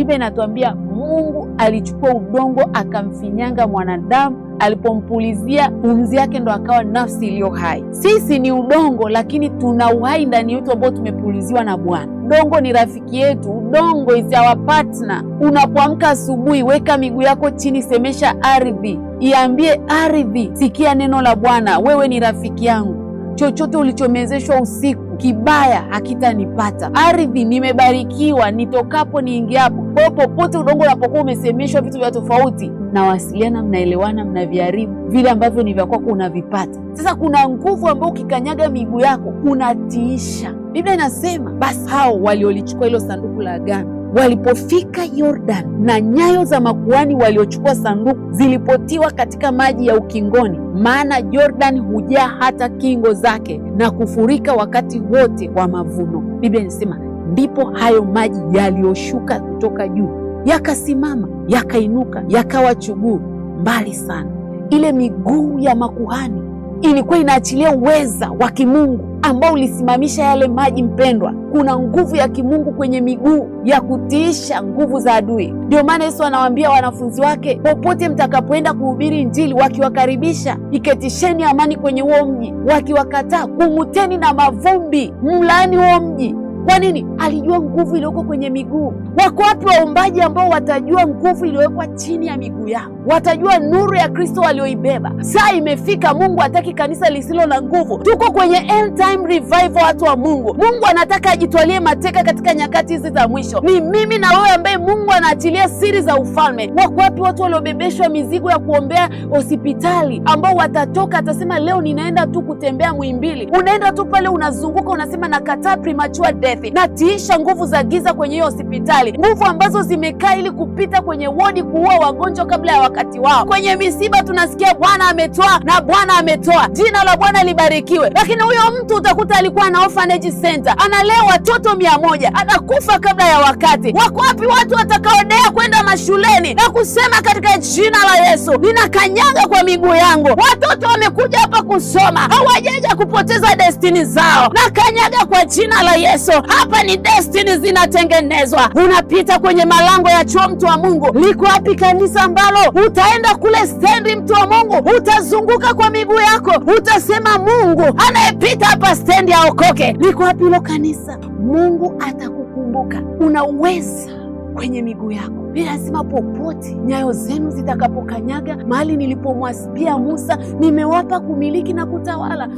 Biblia inatuambia Mungu alichukua udongo akamfinyanga mwanadamu, alipompulizia pumzi yake ndo akawa nafsi iliyo hai. Sisi ni udongo, lakini tuna uhai ndani yetu ambao tumepuliziwa na Bwana. Udongo ni rafiki yetu. Udongo is our partner. Unapoamka asubuhi, weka miguu yako chini, semesha ardhi, iambie ardhi, sikia neno la Bwana, wewe ni rafiki yangu. Chochote ulichomezeshwa usiku kibaya hakitanipata. Ardhi, nimebarikiwa nitokapo niingiapo. Kwa popote udongo unapokuwa umesemeshwa vitu vya tofauti, nawasiliana, mnaelewana, mnaviharibu vile ambavyo ni vya kwako, unavipata. Sasa kuna nguvu ambayo ukikanyaga miguu yako unatiisha. Biblia inasema basi hao waliolichukua hilo sanduku la agano walipofika Yordan, na nyayo za makuhani waliochukua sanduku zilipotiwa katika maji ya ukingoni, maana Yordan hujaa hata kingo zake na kufurika wakati wote wa mavuno. Biblia inasema ndipo hayo maji yaliyoshuka kutoka juu yakasimama, yakainuka, yakawa chuguu mbali sana. Ile miguu ya makuhani ilikuwa inaachilia uweza wa kimungu ambao ulisimamisha yale maji. Mpendwa, kuna nguvu ya kimungu kwenye miguu ya kutiisha nguvu za adui. Ndio maana Yesu anawaambia wanafunzi wake, popote mtakapoenda kuhubiri Injili, wakiwakaribisha iketisheni amani kwenye huo mji, wakiwakataa kumuteni na mavumbi, mlaani huo mji. Kwa nini? Alijua nguvu iliyoko kwenye miguu. Wako wapi waombaji ambao watajua nguvu iliyowekwa chini ya miguu yao? Watajua nuru ya Kristo walioibeba. Saa imefika. Mungu hataki kanisa lisilo na nguvu. Tuko kwenye end time revival, watu wa Mungu. Mungu anataka ajitwalie mateka katika nyakati hizi za mwisho. Ni mimi na wewe ambaye Mungu anaachilia siri za ufalme. Wako wapi watu waliobebeshwa mizigo ya kuombea hospitali, ambao watatoka, atasema leo ninaenda tu kutembea Muhimbili. Unaenda tu pale unazunguka, unasema nakataa premature death. Natiisha nguvu za giza kwenye hiyo hospitali, nguvu ambazo zimekaa ili kupita kwenye wodi kuua wagonjwa kabla ya wakati wao. Kwenye misiba tunasikia Bwana ametoa na Bwana ametoa, jina la Bwana libarikiwe. Lakini huyo mtu utakuta alikuwa na orphanage center, analea watoto 100, anakufa kabla ya wakati. Wako wapi watu watakaodea kwenda mashuleni na kusema katika jina la Yesu ninakanyaga kwa miguu yangu? Watoto wamekuja hapa kusoma, hawajaja kupoteza destiny zao. Nakanyaga kwa jina la Yesu. Hapa ni destiny zinatengenezwa. Unapita kwenye malango ya chuo, mtu wa Mungu. Liko wapi kanisa ambalo utaenda kule stendi, mtu wa Mungu, utazunguka kwa miguu yako, utasema Mungu anayepita hapa stendi aokoke? Liko wapi hilo kanisa? Mungu atakukumbuka. Unaweza kwenye miguu yako. Bila lazima popote nyayo zenu zitakapokanyaga, mahali nilipomwasipia Musa, nimewapa kumiliki na kutawala.